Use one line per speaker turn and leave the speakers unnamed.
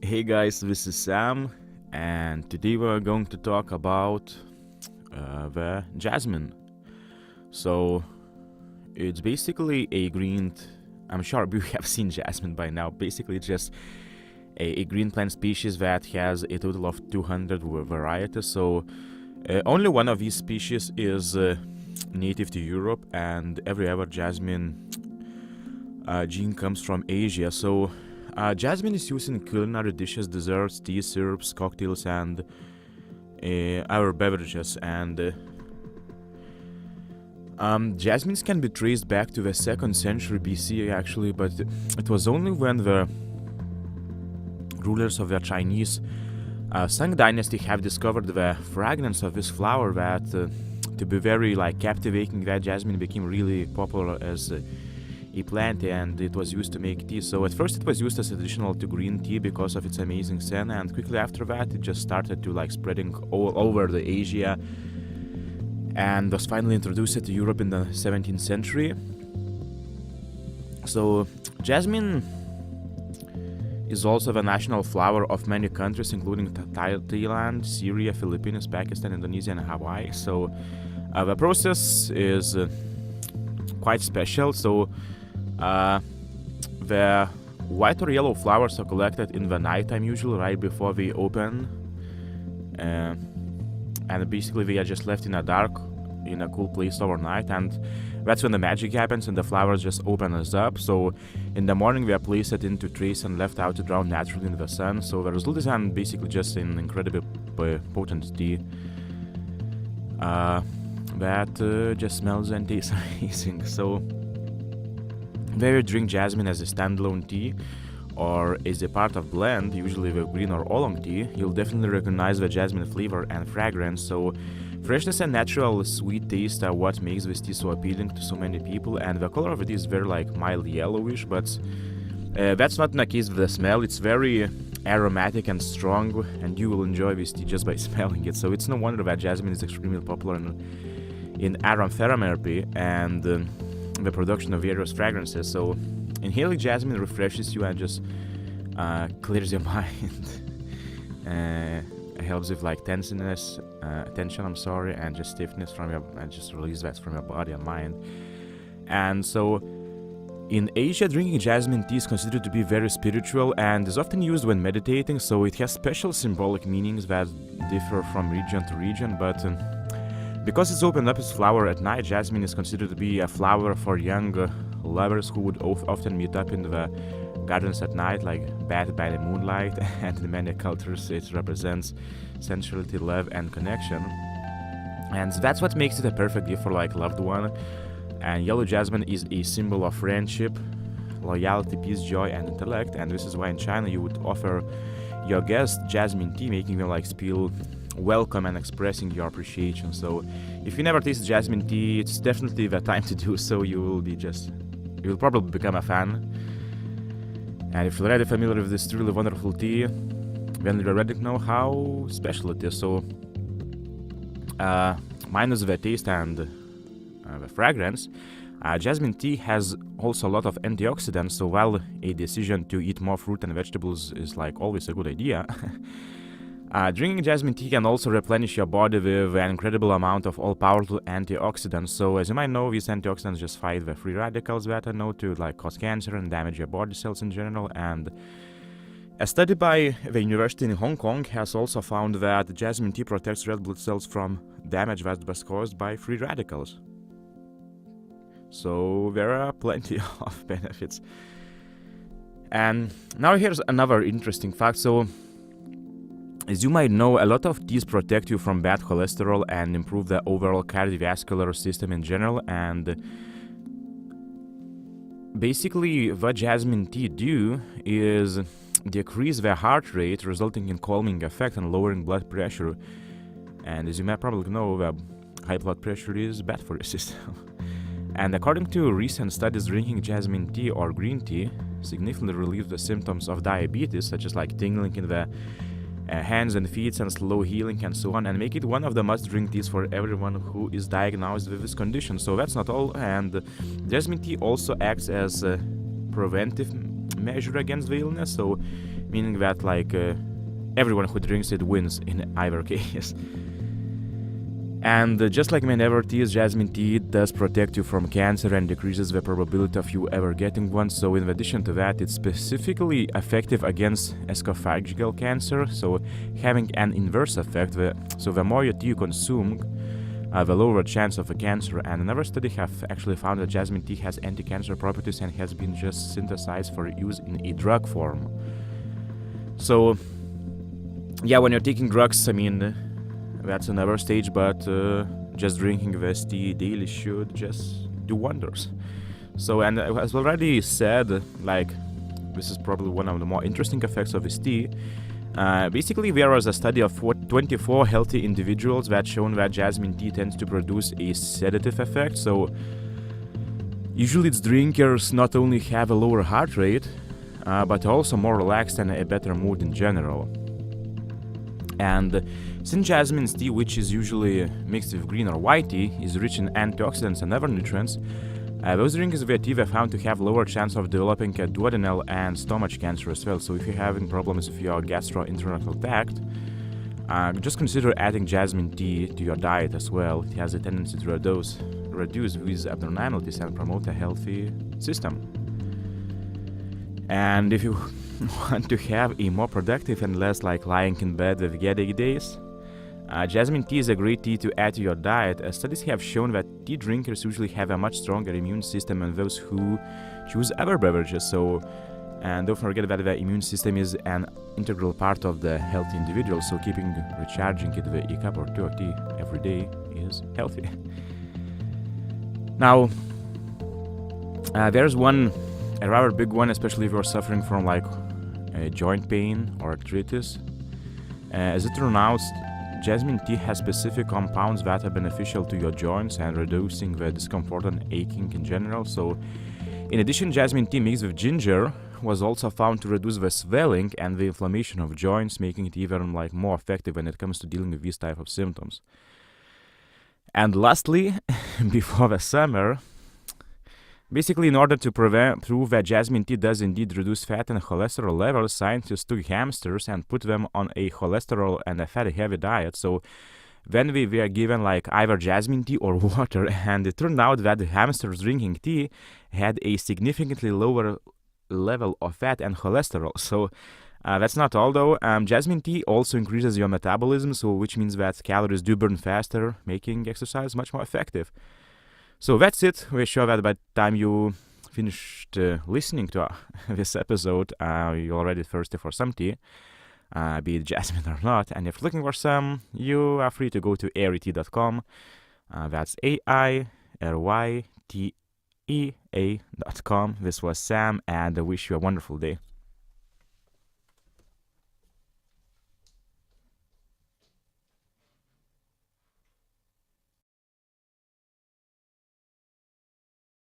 Hey guys, this is Sam, and today we're going to talk about the Jasmine. So, it's basically a green. I'm sure you have seen Jasmine by now. Basically, it's just a green plant species that has a total of 200 varieties. So, only one of these species is native to Europe, and every other Jasmine gene comes from Asia. So, jasmine is used in culinary dishes, desserts, tea, syrups, cocktails, and other beverages. And jasmines can be traced back to the 2nd century BC, actually, but it was only when the rulers of the Chinese Song dynasty have discovered the fragrance of this flower that, to be very captivating, that jasmine became really popular as a plant, and it was used to make tea. So at first it was used as additional to green tea because of its amazing scent, and quickly after that it just started to spreading all over the Asia and was finally introduced to Europe in the 17th century. So jasmine is also the national flower of many countries, including Thailand, Syria, Philippines, Pakistan, Indonesia, and Hawaii. So the process is quite special. So the white or yellow flowers are collected in the nighttime, usually right before they open, and basically they are just left in a cool place overnight, and that's when the magic happens and the flowers just open us up. So in the morning they are placed into trays and left out to dry naturally in the sun. So the result is basically just an incredibly potent tea that just smells and tastes amazing. So whether you drink jasmine as a standalone tea or as a part of blend, usually with green or oolong tea, you'll definitely recognize the jasmine flavor and fragrance. So freshness and natural sweet taste are what makes this tea so appealing to so many people, and the color of it is very mild yellowish, but that's not the case with the smell. It's very aromatic and strong, and you will enjoy this tea just by smelling it. So it's no wonder that jasmine is extremely popular in aromatherapy and the production of various fragrances. So inhaling jasmine refreshes you and just clears your mind. It helps with tension, and just stiffness from your, and just release that from your body and mind. And so in Asia, drinking jasmine tea is considered to be very spiritual and is often used when meditating. So it has special symbolic meanings that differ from region to region, but because it's opened up its flower at night, jasmine is considered to be a flower for young lovers who would often meet up in the gardens at night, bathed by the moonlight. And in many cultures it represents sensuality, love, and connection, and that's what makes it a perfect gift for loved one. And yellow jasmine is a symbol of friendship, loyalty, peace, joy, and intellect, and this is why in China you would offer your guests jasmine tea, making them feel welcome and expressing your appreciation. So if you never tasted jasmine tea, it's definitely the time to do so. You will probably become a fan. And if you're already familiar with this truly wonderful tea, then you're ready to know how special it is. So minus the taste and the fragrance, jasmine tea has also a lot of antioxidants. So while a decision to eat more fruit and vegetables is always a good idea, drinking jasmine tea can also replenish your body with an incredible amount of all-powerful antioxidants. So as you might know, these antioxidants just fight the free radicals that are known to cause cancer and damage your body cells in general. And a study by the university in Hong Kong has also found that jasmine tea protects red blood cells from damage that was caused by free radicals. So there are plenty of benefits. And now here's another interesting fact. So as you might know, a lot of teas protect you from bad cholesterol and improve the overall cardiovascular system in general. And basically what jasmine tea do is decrease the heart rate, resulting in calming effect and lowering blood pressure. And as you may probably know, the high blood pressure is bad for your system. And according to recent studies, drinking jasmine tea or green tea significantly relieves the symptoms of diabetes, such as tingling in the hands and feet and slow healing and so on, and make it one of the must-drink teas for everyone who is diagnosed with this condition. So that's not all, and jasmine tea also acts as a preventive measure against the illness. So meaning that like everyone who drinks it wins in either case. And just like many other teas, jasmine tea does protect you from cancer and decreases the probability of you ever getting one. So in addition to that, it's specifically effective against esophageal cancer, so having an inverse effect. So the more your tea you consume, the lower chance of a cancer. And another study have actually found that jasmine tea has anti-cancer properties and has been just synthesized for use in a drug form. So yeah, when you're taking drugs, I mean, that's another stage, but just drinking this tea daily should just do wonders. So, and as already said, like, this is probably one of the more interesting effects of this tea. Basically, there was a study of 24 healthy individuals that shown that jasmine tea tends to produce a sedative effect. So, usually its drinkers not only have a lower heart rate, but also more relaxed and a better mood in general. And since jasmine tea, which is usually mixed with green or white tea, is rich in antioxidants and other nutrients, those drinkers with tea were found to have lower chance of developing a duodenal and stomach cancer as well. So if you're having problems with your gastrointestinal tract, just consider adding jasmine tea to your diet as well. It has a tendency to reduce these abnormalities and promote a healthy system. And if you want to have a more productive and less like lying in bed with headache days, jasmine tea is a great tea to add to your diet, as studies have shown that tea drinkers usually have a much stronger immune system than those who choose other beverages. So, and don't forget that the immune system is an integral part of the healthy individual, so recharging it with a cup or two of tea every day is healthy. Now, there's a rather big one, especially if you're suffering from like joint pain or arthritis. As it turns out, jasmine tea has specific compounds that are beneficial to your joints and reducing the discomfort and aching in general. So, in addition, jasmine tea mixed with ginger was also found to reduce the swelling and the inflammation of joints, making it even like more effective when it comes to dealing with these type of symptoms. And lastly, before the summer, basically, in order to prove that jasmine tea does indeed reduce fat and cholesterol levels, scientists took hamsters and put them on a cholesterol and a fatty-heavy diet. So then we were given like either jasmine tea or water, and it turned out that the hamsters drinking tea had a significantly lower level of fat and cholesterol. So that's not all though. Jasmine tea also increases your metabolism, so which means that calories do burn faster, making exercise much more effective. So that's it. We're sure that by the time you finished listening to this episode, you're already thirsty for some tea, be it jasmine or not. And if looking for some, you are free to go to airytea.com. That's AIRYTEA.com. This was Sam, and I wish you a wonderful day.